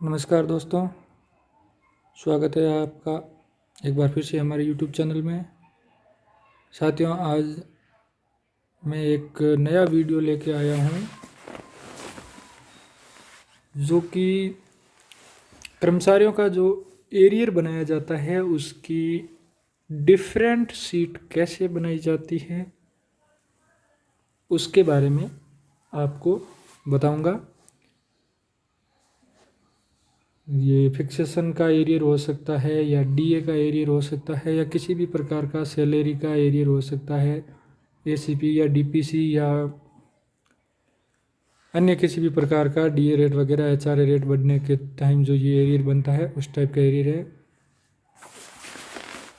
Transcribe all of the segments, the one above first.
नमस्कार दोस्तों, स्वागत है आपका एक बार फिर से हमारे YouTube चैनल में। साथियों, आज मैं एक नया वीडियो लेके आया हूँ जो कि कर्मचारियों का जो एरियर बनाया जाता है उसकी डिफरेंट सीट कैसे बनाई जाती है उसके बारे में आपको बताऊंगा। ये फिक्सेशन का एरियर हो सकता है या डीए का एरियर हो सकता है या किसी भी प्रकार का सैलरी का एरियर हो सकता है, एसीपी या डीपीसी या अन्य किसी भी प्रकार का डीए रेट वगैरह एचआरए रेट बढ़ने के टाइम जो ये एरियर बनता है उस टाइप का एरियर है।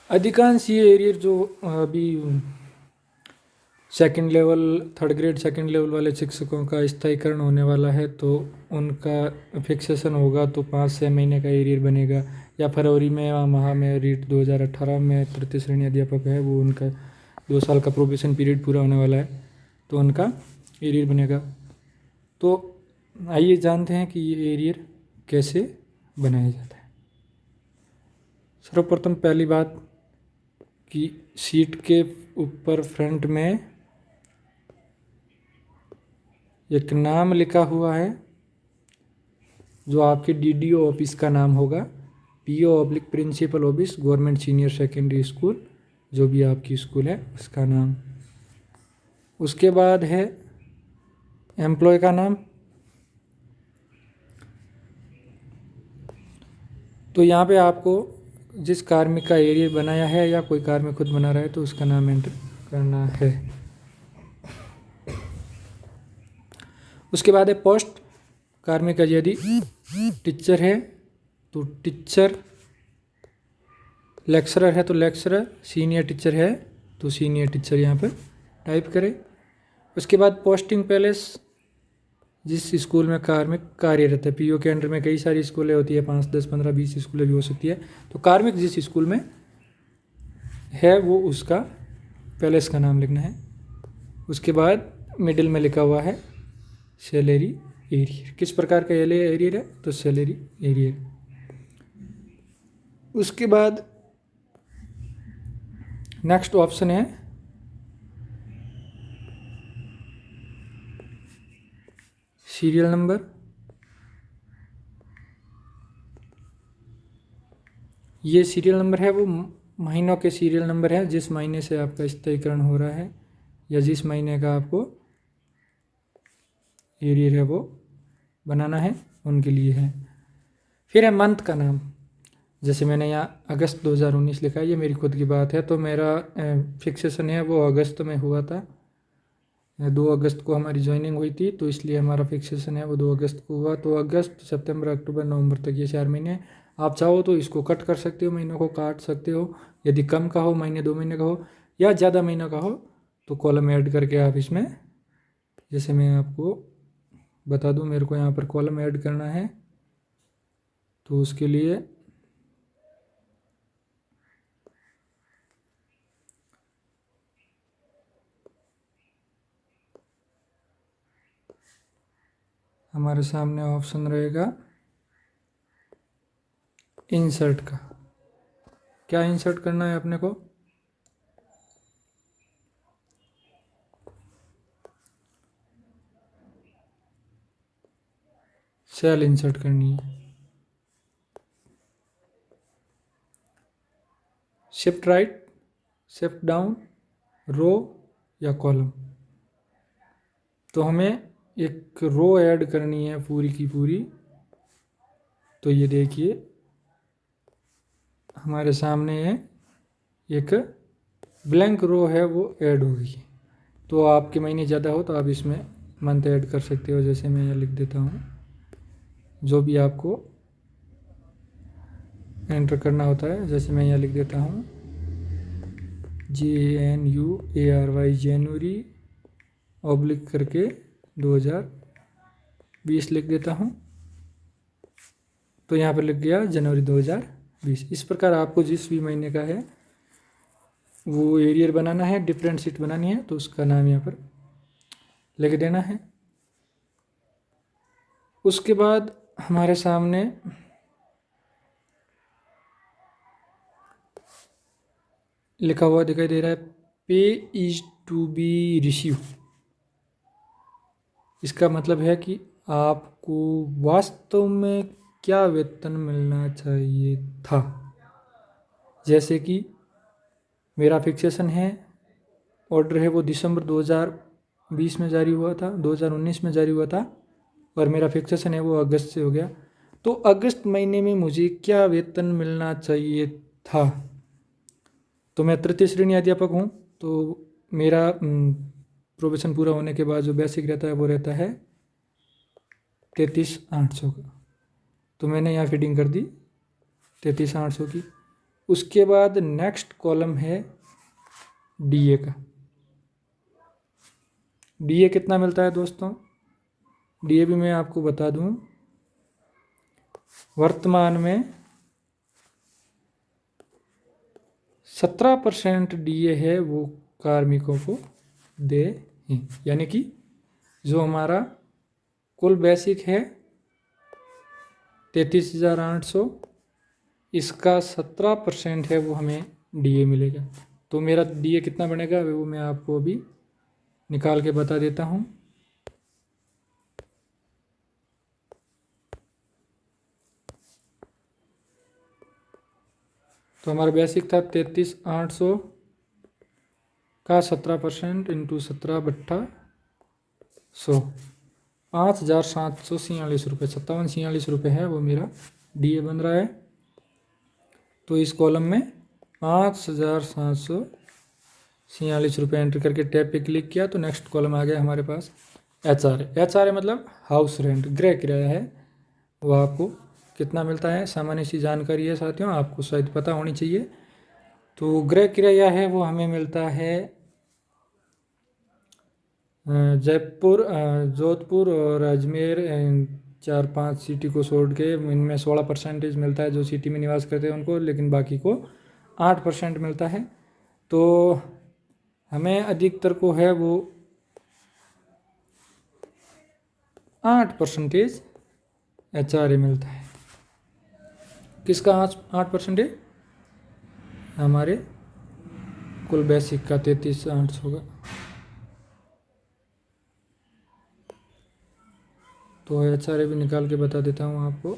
अधिकांश ये एरियर जो अभी second level, third grade second level वाले शिक्षकों का स्थायीकरण होने वाला है तो उनका फिक्सेशन होगा तो 5-6 महीने का एरियर बनेगा, या फरवरी में या माह में रीट 2018 में तृतीय श्रेणी अध्यापक है वो उनका 2 साल का प्रोबेशन पीरियड पूरा होने वाला है तो उनका एरियर बनेगा। तो आइए जानते हैं कि ये एरियर कैसे बनाया जाता है। सर्वप्रथम पहली बात कि सीट के ऊपर फ्रंट में एक नाम लिखा हुआ है जो आपके डीडीओ ऑफिस का नाम होगा, PO principal office government senior secondary school, जो भी आपकी स्कूल है उसका नाम। उसके बाद है एम्प्लॉय का नाम। तो यहाँ पे आपको जिस कार्मिक का एरिया बनाया है या कोई कार्मिक खुद बना रहा है तो उसका नाम एंटर करना है। उसके बाद है पोस्ट। कार्मिक यदि टीचर है तो टीचर, लेक्चरर है तो लेक्चरर, सीनियर टीचर है तो सीनियर टीचर यहाँ पर टाइप करें। उसके बाद पोस्टिंग पैलेस, जिस स्कूल में कार्मिक कार्यरत है। पीओ के अंडर में कई सारी स्कूलें होती है, 5, 10, 15, 20 स्कूलें भी हो सकती है। तो कार्मिक जिस स्कूल में है वो उसका पैलेस का नाम लिखना है। उसके बाद मिडिल में लिखा हुआ है सैलरी एरियर। किस प्रकार का एरियर है तो सैलरी एरियर। उसके बाद नेक्स्ट ऑप्शन है सीरियल नंबर। ये सीरियल नंबर है वो महीनों के सीरियल नंबर है, जिस महीने से आपका स्थायीकरण हो रहा है या जिस महीने का आपको एरियर है वो बनाना है उनके लिए है। फिर है मंथ का नाम। जैसे मैंने यहाँ अगस्त 2019 लिखा है, ये मेरी खुद की बात है तो मेरा फिक्सेशन है वो अगस्त में हुआ था। 2 अगस्त को हमारी ज्वाइनिंग हुई थी तो इसलिए हमारा फिक्सेशन है वो 2 अगस्त को हुआ। तो अगस्त, सितंबर, अक्टूबर, नवंबर तक ये 4 महीने। आप चाहो तो इसको कट कर सकते हो, महीनों को काट सकते हो। यदि कम का हो, महीने 2 महीने का हो या ज़्यादा महीनों का हो तो कॉलम ऐड करके आप इसमें, जैसे मैं आपको बता दूं, मेरे को यहाँ पर कॉलम ऐड करना है तो उसके लिए हमारे सामने ऑप्शन रहेगा इंसर्ट का। क्या इंसर्ट करना है अपने को? सेल इंसर्ट करनी है। शिफ्ट राइट, शिफ्ट डाउन, रो या कॉलम। तो हमें एक रो ऐड करनी है पूरी की पूरी। तो ये देखिए हमारे सामने है एक ब्लैंक रो है वो ऐड होगी। तो आपके महीने ज़्यादा हो तो आप इसमें मंथ ऐड कर सकते हो। जैसे मैं यहाँ लिख देता हूँ, जो भी आपको एंटर करना होता है। जैसे मैं यहाँ लिख देता हूँ JNUARY, जनवरी ऑब्लिक करके 2020 लिख देता हूँ तो यहाँ पर लिख गया जनवरी 2020। इस प्रकार आपको जिस भी महीने का है वो एरियर बनाना है, डिफरेंट सीट बनानी है तो उसका नाम यहाँ पर लिख देना है। उसके बाद हमारे सामने लिखा हुआ दिखाई दे रहा है, पे इज टू बी रिसीव। इसका मतलब है कि आपको वास्तव में क्या वेतन मिलना चाहिए था। जैसे कि मेरा फिक्सेशन है, ऑर्डर है वो दिसंबर 2020 में जारी हुआ था, 2019 में जारी हुआ था, और मेरा फिक्सेशन है वो अगस्त से हो गया। तो अगस्त महीने में मुझे क्या वेतन मिलना चाहिए था। तो मैं तृतीय श्रेणी अध्यापक हूँ, तो मेरा प्रोबेशन पूरा होने के बाद जो बेसिक रहता है वो रहता है 33,800 का। तो मैंने यहाँ फिटिंग कर दी 33,800 की। उसके बाद नेक्स्ट कॉलम है डीए का। डीए कितना मिलता है दोस्तों, डीए भी मैं आपको बता दूं, वर्तमान में 17% डीए है वो कार्मिकों को दे हैं। यानी कि जो हमारा कुल बेसिक है 33,800, इसका 17% है वो हमें डीए मिलेगा। तो मेरा डीए कितना बनेगा वो मैं आपको अभी निकाल के बता देता हूँ। तो हमारा बेसिक था 33,800 का 17% इंटू 17/100, 5,746 रुपये, 5746 रुपये है वो मेरा डीए बन रहा है। तो इस कॉलम में 5,746 रुपये एंटर करके टैब पे क्लिक किया तो नेक्स्ट कॉलम आ गया हमारे पास एचआरए मतलब हाउस रेंट, गृह किराया है। वो आपको कितना मिलता है, सामान्य सी जानकारी है साथियों, आपको शायद पता होनी चाहिए। तो गृह किराया है वो हमें मिलता है जयपुर, जोधपुर और अजमेर, 4-5 सिटी को छोड़ के इनमें 16% मिलता है जो सिटी में निवास करते हैं उनको, लेकिन बाकी को 8% मिलता है। तो हमें अधिकतर को है वो 8% एचआरए मिलता है। किसका 8%? हमारे कुल बेसिक का 33,800 का। तो एचआरए भी निकाल के बता देता हूँ आपको,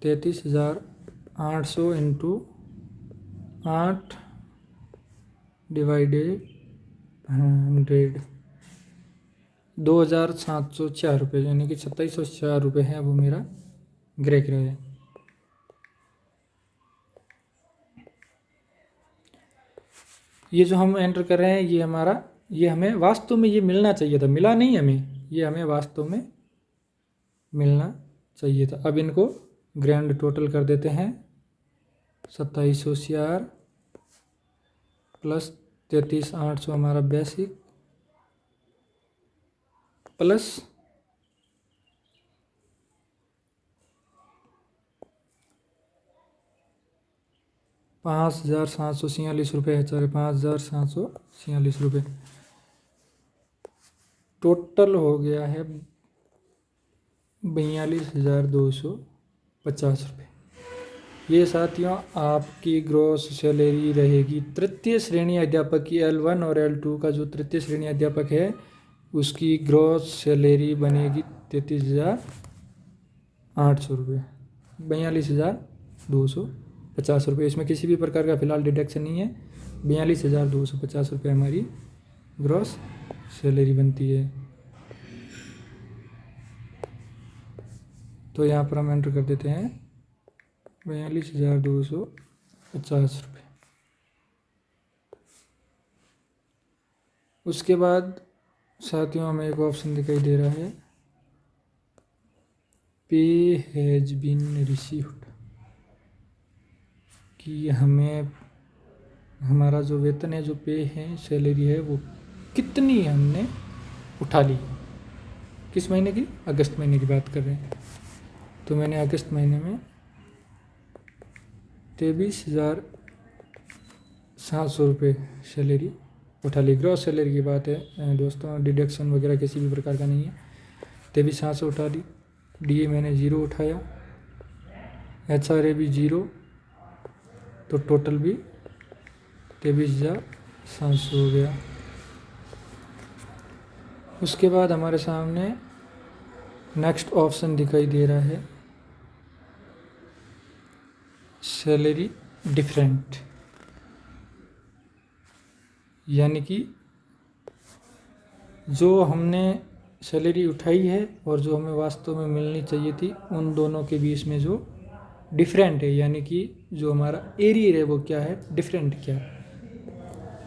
33,800 इंटू 8 डिवाइडेड 100, 2,704 रुपये, यानी कि 2,704 रुपये है वो मेरा गृह किराया है। ये जो हम एंटर कर रहे हैं ये हमारा, ये हमें वास्तव में ये मिलना चाहिए था, मिला नहीं हमें, ये हमें वास्तव में मिलना चाहिए था। अब इनको ग्रैंड टोटल कर देते हैं, 2,704 प्लस 33,800 हमारा बेसिक, प्लस 5,746 रुपये है, 5,746 रुपये टोटल हो गया है 42,250 रुपये। ये साथियों आपकी ग्रॉस सैलरी रहेगी तृतीय श्रेणी अध्यापक की। L1 और L2 का जो तृतीय श्रेणी अध्यापक है उसकी ग्रॉस सैलरी बनेगी 33,800 रुपये, 42,250 रुपये। इसमें किसी भी प्रकार का फिलहाल डिडक्शन नहीं है। 42,250 रुपये हमारी ग्रॉस सैलरी बनती है। तो यहाँ पर हम एंटर कर देते हैं 42,250 रुपये। उसके बाद साथियों हमें एक ऑप्शन दिखाई दे रहा है, पे हैज बीन रिसीव्ड, कि हमें हमारा जो वेतन है, जो पे है, सैलरी है, वो कितनी हमने उठा ली। किस महीने की? अगस्त महीने की बात कर रहे हैं। तो मैंने अगस्त महीने में 23,700 रुपये सैलरी उठा ली। ग्रॉस सैलरी की बात है दोस्तों, डिडक्शन वगैरह किसी भी प्रकार का नहीं है। 23,700 उठा ली। डीए मैंने 0 उठाया, एचआरए भी 0, तो टोटल भी 23,700 हो गया। उसके बाद हमारे सामने नेक्स्ट ऑप्शन दिखाई दे रहा है सैलरी डिफरेंट, यानी कि जो हमने सैलरी उठाई है और जो हमें वास्तव में मिलनी चाहिए थी उन दोनों के बीच में जो डिफरेंट है, यानी कि जो हमारा एरियर है वो क्या है, डिफरेंट क्या है।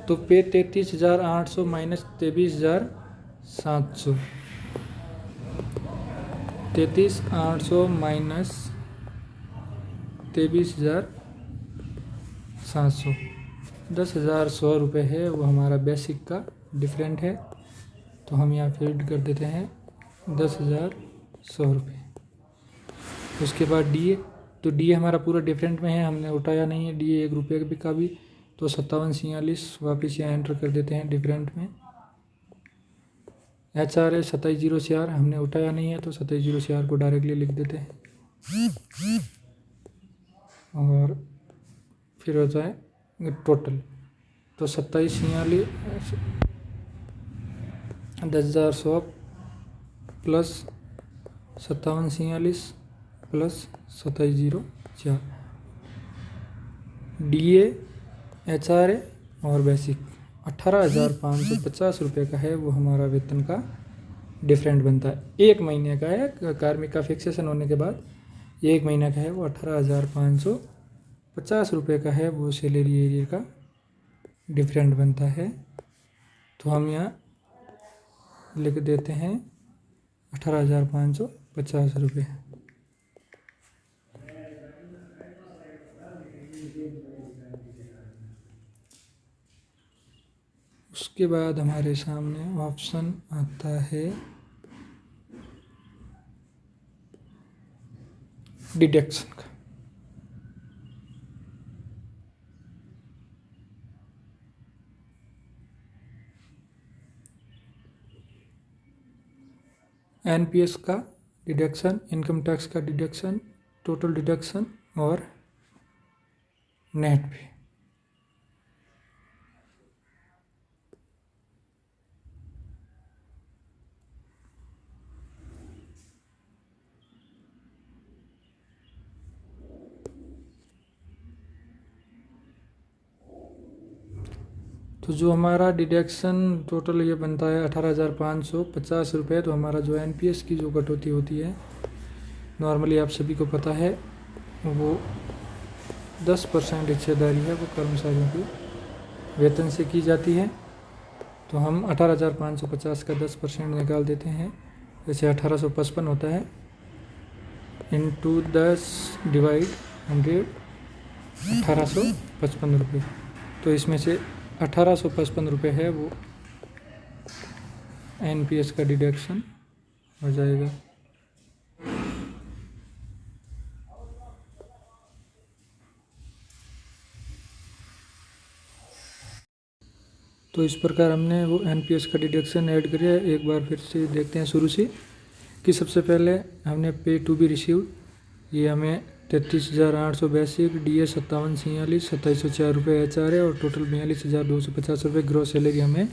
तो पे 33,800 माइनस 23,700, 33,800 माइनस 23,700, 10,100 रुपये है वो हमारा बेसिक का डिफरेंट है। तो हम यहाँ फीड कर देते हैं 10,100 रुपये। उसके बाद डीए, तो डीए हमारा पूरा डिफरेंट में है, हमने उठाया नहीं है डीए 1 रुपये भी का भी। तो 57,46 वापस यहाँ एंटर कर देते हैं डिफरेंट में। HR है 27,004, हमने उठाया नहीं है तो 27,004 को डायरेक्टली लिख देते हैं और फिर होता है टोटल। तो 27,46 10,100 प्लस 57,46 प्लस 27,004, DA HR और बेसिक 18,550 रुपये का है वो हमारा वेतन का डिफरेंट बनता है। 1 महीने का है, कार्मिक का फिक्सेशन होने के बाद 1 महीने का है वो 18,550 रुपये का है वो सैलरी एरियर का डिफरेंट बनता है। तो हम यहाँ लिख देते हैं 18,550 रुपये। उसके बाद हमारे सामने ऑप्शन आता है डिडक्शन का। NPS का डिडक्शन, इनकम टैक्स का डिडक्शन, टोटल डिडक्शन और नेट पे। तो जो हमारा डिडक्शन टोटल ये बनता है 18,550 रुपये। तो हमारा जो NPS की जो कटौती होती है नॉर्मली आप सभी को पता है वो 10% हिस्सेदारी है वो कर्मचारियों की वेतन से की जाती है। तो हम 18,550 का 10% निकाल देते हैं, जैसे 1855 होता है इंटू 10 डिवाइड 100, 1855 रुपये। तो इसमें से 1855 रुपये है वो NPS का डिडक्शन हो जाएगा। तो इस प्रकार हमने वो NPS का डिडक्शन ऐड किया। एक बार फिर से देखते हैं शुरू से कि सबसे पहले हमने पे टू बी रिसीव्ड, ये हमें 33,800 बेसिक, DA 57,46, 27,004 रुपये HR है और टोटल 42,250 रुपये ग्रॉस सैलरी हमें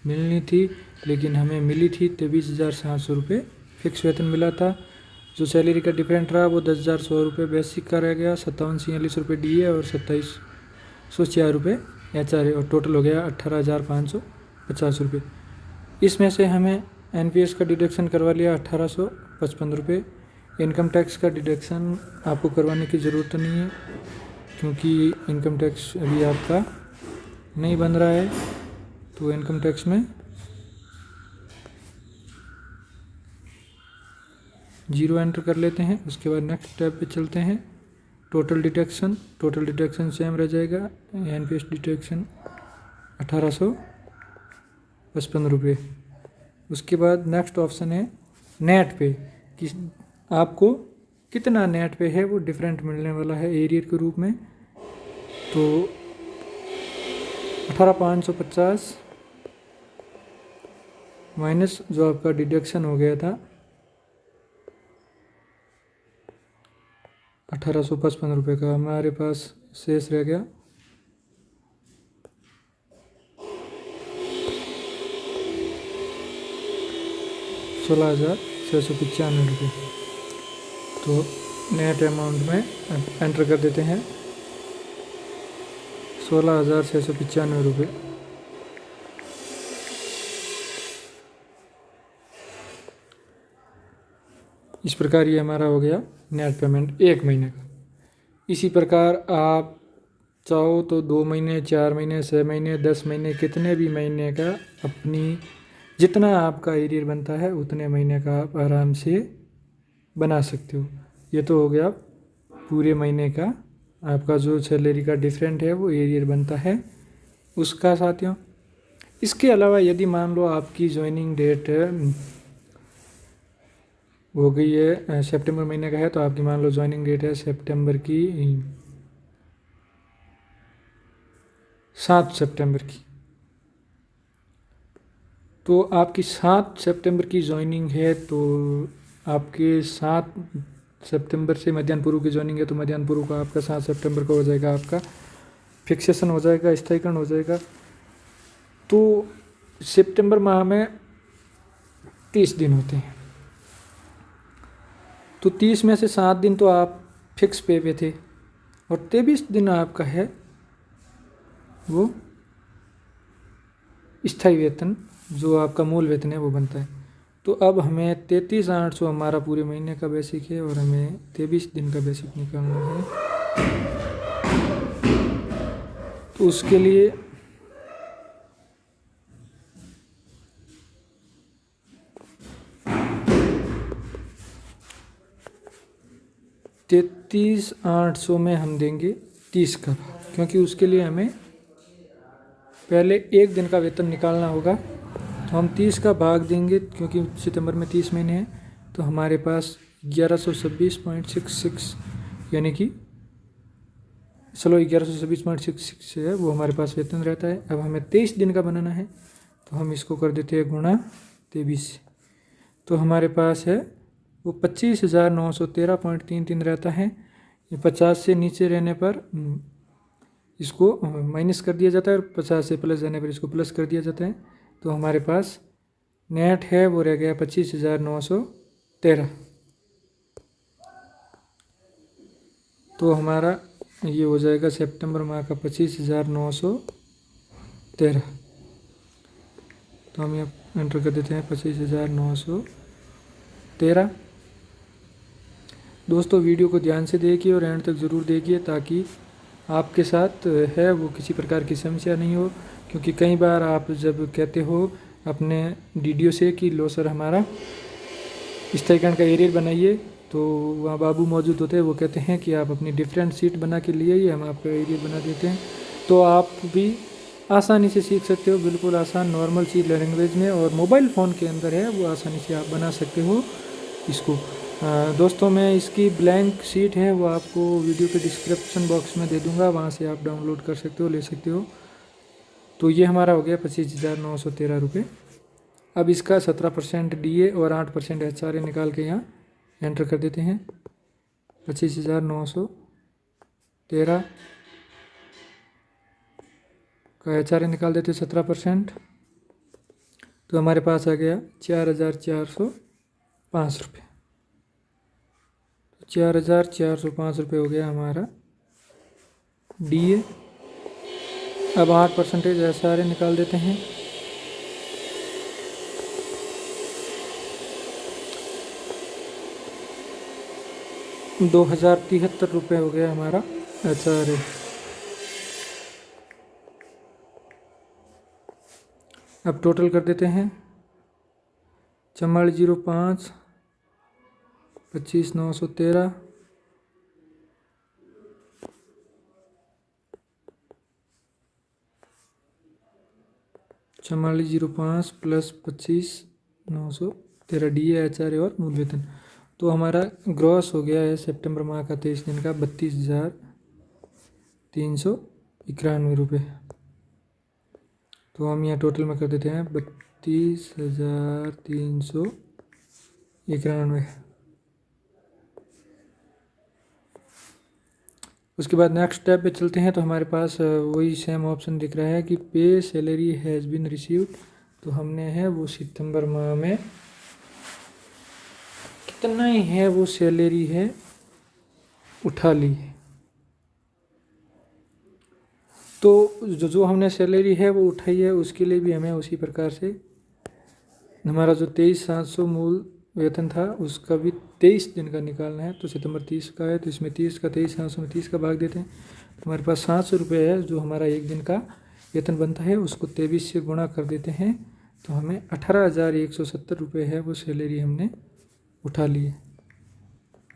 मिलनी थी, लेकिन हमें मिली थी 23,700 रुपये फिक्स वेतन मिला था। जो सैलरी का डिफरेंट रहा वो 10,100 रुपये बेसिक का रह गया, 57,46 रुपये DA और 27,004 रुपये HR है और टोटल हो गया 18,550 रुपये। इसमें से हमें NPS का डिडक्शन करवा लिया 1855 रुपये। इनकम टैक्स का डिडक्शन आपको करवाने की ज़रूरत नहीं है क्योंकि इनकम टैक्स अभी आपका नहीं बन रहा है। तो इनकम टैक्स में 0 एंटर कर लेते हैं। उसके बाद नेक्स्ट टैब पे चलते हैं, टोटल डिडक्शन सेम रह जाएगा, NPS डिडक्शन 1855 रुपये। उसके बाद नेक्स्ट ऑप्शन है नेट पे, कि आपको कितना नेट पे है वो डिफरेंट मिलने वाला है एरियर के रूप में। तो 18,550 माइनस जो आपका डिडक्शन हो गया था 1855 रुपये का, हमारे पास शेष रह गया 16,695 रुपये। तो नेट अमाउंट में एंटर कर देते हैं 16,695 रुपये। इस प्रकार ये हमारा हो गया नेट पेमेंट 1 महीने का। इसी प्रकार आप चाहो तो 2 महीने, 4 महीने, 6 महीने, 10 महीने, कितने भी महीने का अपनी जितना आपका एरियर बनता है उतने महीने का आप आराम से बना सकते हो। ये तो हो गया पूरे महीने का आपका जो सैलरी का डिफरेंट है वो एरियर बनता है उसका साथियों। इसके अलावा यदि मान लो आपकी ज्वाइनिंग डेट हो गई है सितंबर महीने का है, तो आपकी मान लो ज्वाइनिंग डेट है सितंबर की 7 सितंबर की, तो आपकी 7 सितंबर की ज्वाइनिंग है, तो आपके 7 सितंबर से मध्याह्न पूर्व की ज्वाइनिंग है, तो मध्याह्न पूर्व का आपका 7 सितंबर का हो जाएगा, आपका फिक्सेशन हो जाएगा, स्थायीकरण हो जाएगा। तो सितंबर माह में 30 दिन होते हैं, तो 30 में से 7 दिन तो आप फिक्स पे थे और 23 दिन आपका है वो स्थायी वेतन, जो आपका मूल वेतन है वो बनता है। तो अब हमें 33,800 हमारा पूरे महीने का बेसिक है और हमें 23 दिन का बेसिक निकालना है। तो उसके लिए तैतीस 800 में हम देंगे 30 का, क्योंकि उसके लिए हमें पहले 1 दिन का वेतन निकालना होगा। तो हम 30 का भाग देंगे, क्योंकि सितंबर में 30 महीने हैं, तो हमारे पास 1126.66 यानी कि 1126.66 है वो हमारे पास वेतन रहता है। अब हमें 23 दिन का बनाना है, तो हम इसको कर देते हैं गुणा 23, तो हमारे पास है वो 25,913.33 रहता है। ये 50 से नीचे रहने पर इसको माइनस कर दिया जाता है और 50 से प्लस जाने पर इसको प्लस कर दिया जाता है। तो हमारे पास नेट है वो रह गया 25,913। तो हमारा ये हो जाएगा सितंबर माह का 25,913। तो हम यहाँ एंटर कर देते हैं 25,913। दोस्तों वीडियो को ध्यान से देखिए और एंड तक ज़रूर देखिए, ताकि आपके साथ है वो किसी प्रकार की समस्या नहीं हो। क्योंकि कई बार आप जब कहते हो अपने डीडीओ से कि लो सर हमारा स्थायीकरण का एरियर बनाइए, तो वहाँ बाबू मौजूद होते हैं, वो कहते हैं कि आप अपनी डिफरेंट सीट बना के लिए आइए, हम आपका एरियर बना देते हैं। तो आप भी आसानी से सीख सकते हो, बिल्कुल आसान नॉर्मल सी लैंग्वेज में, और मोबाइल फ़ोन के अंदर है वो आसानी से आप बना सकते हो इसको। दोस्तों मैं इसकी ब्लैंक शीट है वो आपको वीडियो के डिस्क्रिप्शन बॉक्स में दे दूंगा, वहाँ से आप डाउनलोड कर सकते हो, ले सकते हो। तो ये हमारा हो गया 25,913 रुपये। अब इसका 17% DA और 8% HRA निकाल के यहाँ एंटर कर देते हैं। 25,913 का HRA निकाल देते 17%, तो हमारे पास आ गया 4,405 रुपये। 4,405 रुपये हो गया हमारा DA। अब 8% HRA निकाल देते हैं। ₹2,073 हो गया हमारा HRA। अब टोटल कर देते हैं 4405 25,913 4405 प्लस 25,913 DA HRA और मूल वेतन। तो हमारा ग्रॉस हो गया है सितंबर माह का 23 दिन का 32,391 रुपये। तो हम यहाँ टोटल में कर देते हैं 32,391। उसके बाद नेक्स्ट स्टेप पे चलते हैं, तो हमारे पास वही सेम ऑप्शन दिख रहा है कि पे सैलरी हैज़ बीन रिसीव्ड। तो हमने है वो सितंबर माह में कितना ही है वो सैलरी है उठा ली है। तो जो हमने सैलरी है वो उठाई है, उसके लिए भी हमें उसी प्रकार से हमारा जो 23,700 मूल वेतन था उसका भी 23 दिन का निकालना है। तो सितंबर 30 का है, तो इसमें 30 का 23,700 में 30 का भाग देते हैं, तो हमारे पास 700 रुपये है जो हमारा एक दिन का वेतन बनता है, उसको 23 से गुणा कर देते हैं, तो हमें 18,170 रुपये है वो सैलरी हमने उठा ली है।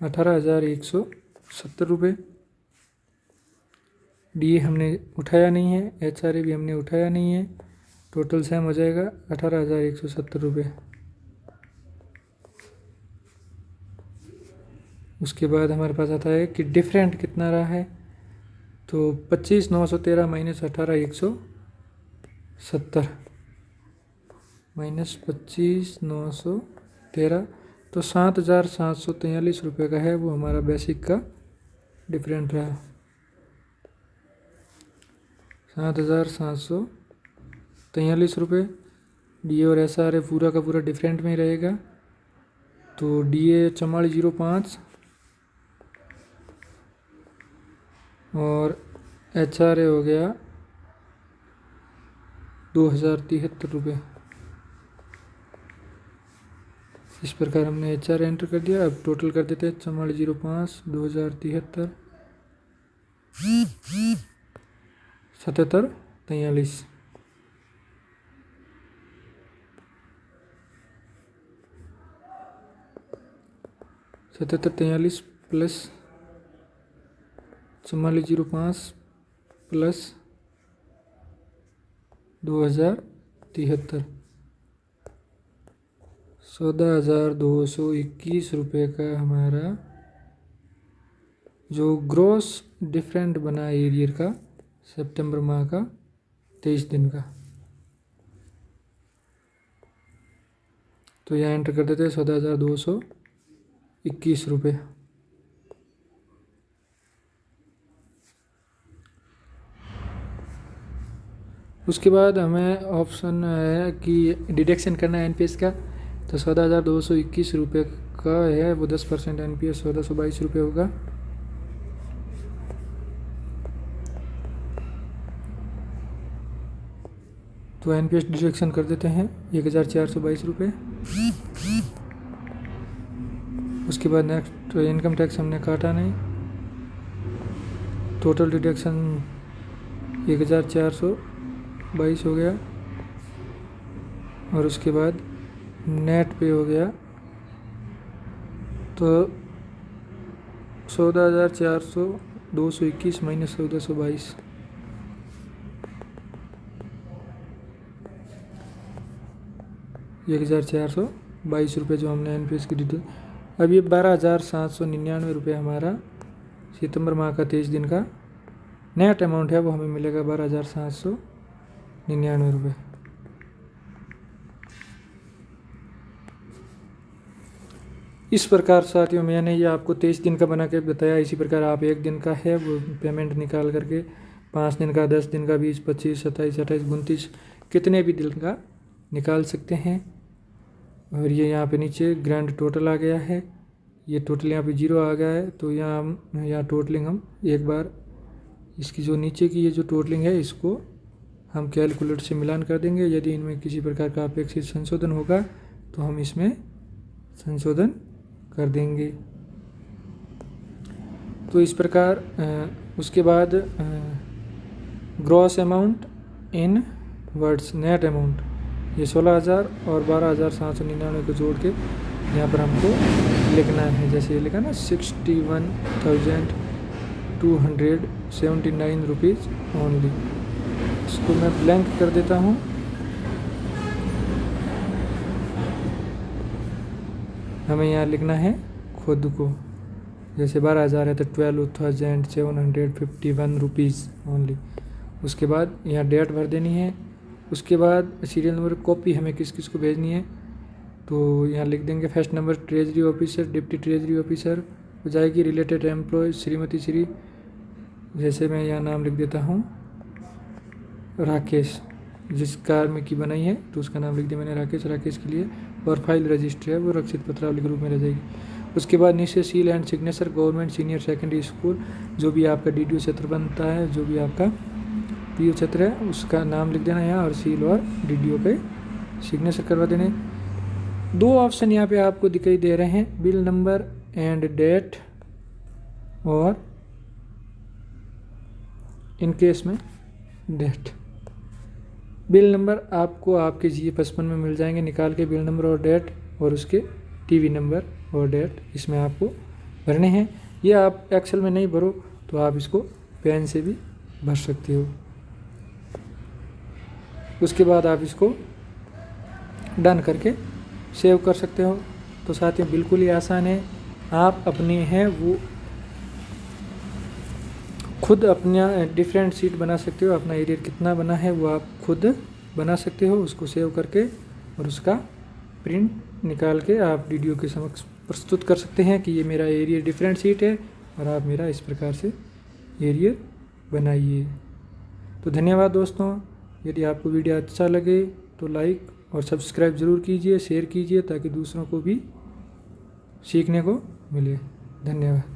18,170 रुपये। डीए हमने उठाया नहीं है, एचआरए भी हमने उठाया नहीं है, टोटल सेम हो जाएगा 18,170 रुपये। उसके बाद हमारे पास आता है कि डिफरेंट कितना रहा है, तो 25,913 माइनस 18,170 माइनस 25,913, तो 7,743 रुपये का है वो हमारा बेसिक का डिफरेंट रहा। 7,743 रुपये। डी और एस आर पूरा का पूरा डिफरेंट में ही रहेगा, तो डी ए 4405 और एच आर ए हो गया 2,073 रुपये। इस प्रकार हमने एच आर एंटर कर दिया। अब टोटल कर देते हैं 4405 2,073 7743 7743 प्लस 4405 प्लस 2,073 14,221 रुपये का हमारा जो ग्रॉस डिफरेंट बना एरियर का सितंबर माह का 23 दिन का। तो यहाँ एंटर कर देते हैं 14,221 रुपये। उसके बाद हमें ऑप्शन है कि डिडक्शन करना है एनपीएस का, तो 14,221 रुपये का है वो 10% एनपीएस 1,422 रुपये होगा। तो एनपीएस डिडक्शन कर देते हैं 1,422 रुपये। उसके बाद नेक्स्ट इनकम टैक्स हमने काटा नहीं, टोटल डिडक्शन 1,422 हो गया। और उसके बाद नेट पे हो गया तो 14,221 माइनस 1,422 1,422 रुपये जो हमने एनपीएस की डिटेल। अब ये 12,799 रुपये हमारा सितंबर माह का 23 दिन का नेट अमाउंट है, वो हमें मिलेगा 12,799 रुपये। इस प्रकार साथियों मैंने ये आपको 23 दिन का बना के बताया। इसी प्रकार आप एक दिन का है वो पेमेंट निकाल करके 5 दिन का, 10 दिन का, 20, 25, 27, 28, 29 कितने भी दिन का निकाल सकते हैं। और ये यहाँ पे नीचे ग्रैंड टोटल आ गया है, ये टोटल यहाँ पे 0 आ गया है। तो यहाँ टोटलिंग हम एक बार इसकी जो नीचे की ये जो टोटलिंग है इसको हम कैलकुलेटर से मिलान कर देंगे। यदि इनमें किसी प्रकार का अपेक्षित संशोधन होगा तो हम इसमें संशोधन कर देंगे। तो इस प्रकार उसके बाद gross amount in words net amount ये 16,000 और 12,799 को जोड़ के यहाँ पर हमको लिखना है। जैसे ये लिखा ना 61,279 रुपीज़ ओनली। इसको मैं ब्लैंक कर देता हूँ। हमें यहाँ लिखना है खुद को, जैसे 12,000 है तो 12,751 रुपीज़ ओनली। उसके बाद यहाँ डेट भर देनी है। उसके बाद सीरियल नंबर कॉपी हमें किस किस को भेजनी है, तो यहाँ लिख देंगे first number treasury officer, deputy treasury officer हो जाएगी, रिलेटेड एम्प्लॉय श्रीमती श्री जैसे मैं यहाँ नाम लिख देता हूँ राकेश, जिस कार में की बनाई है तो उसका नाम लिख दिया मैंने राकेश के लिए, और फाइल रजिस्टर है वो रक्षित पत्रावली के रूप में रह जाएगी। उसके बाद नीचे seal and signature government senior secondary school, जो भी आपका DDO क्षेत्र बनता है, जो भी आपका PO क्षेत्र है उसका नाम लिख देना यहाँ, और सील और DDO के सिग्नेचर करवा देने। 2 ऑप्शन यहाँ पे आपको दिखाई दे रहे हैं, बिल नंबर एंड डेट, और इन केस में डेट। बिल नंबर आपको आपके GA55 में मिल जाएंगे निकाल के, बिल नंबर और डेट, और उसके TV नंबर और डेट इसमें आपको भरने हैं। ये आप एक्सेल में नहीं भरो तो आप इसको पेन से भी भर सकते हो। उसके बाद आप इसको डन करके सेव कर सकते हो। तो साथियों बिल्कुल ही आसान है, आप अपने हैं वो खुद अपना डिफरेंट सीट बना सकते हो, अपना एरियर कितना बना है वो आप खुद बना सकते हो, उसको सेव करके और उसका प्रिंट निकाल के आप DDO के समक्ष प्रस्तुत कर सकते हैं कि ये मेरा एरियर डिफरेंट सीट है और आप मेरा इस प्रकार से एरियर बनाइए। तो धन्यवाद दोस्तों, यदि आपको वीडियो अच्छा लगे तो लाइक और सब्सक्राइब ज़रूर कीजिए, शेयर कीजिए ताकि दूसरों को भी सीखने को मिले। धन्यवाद।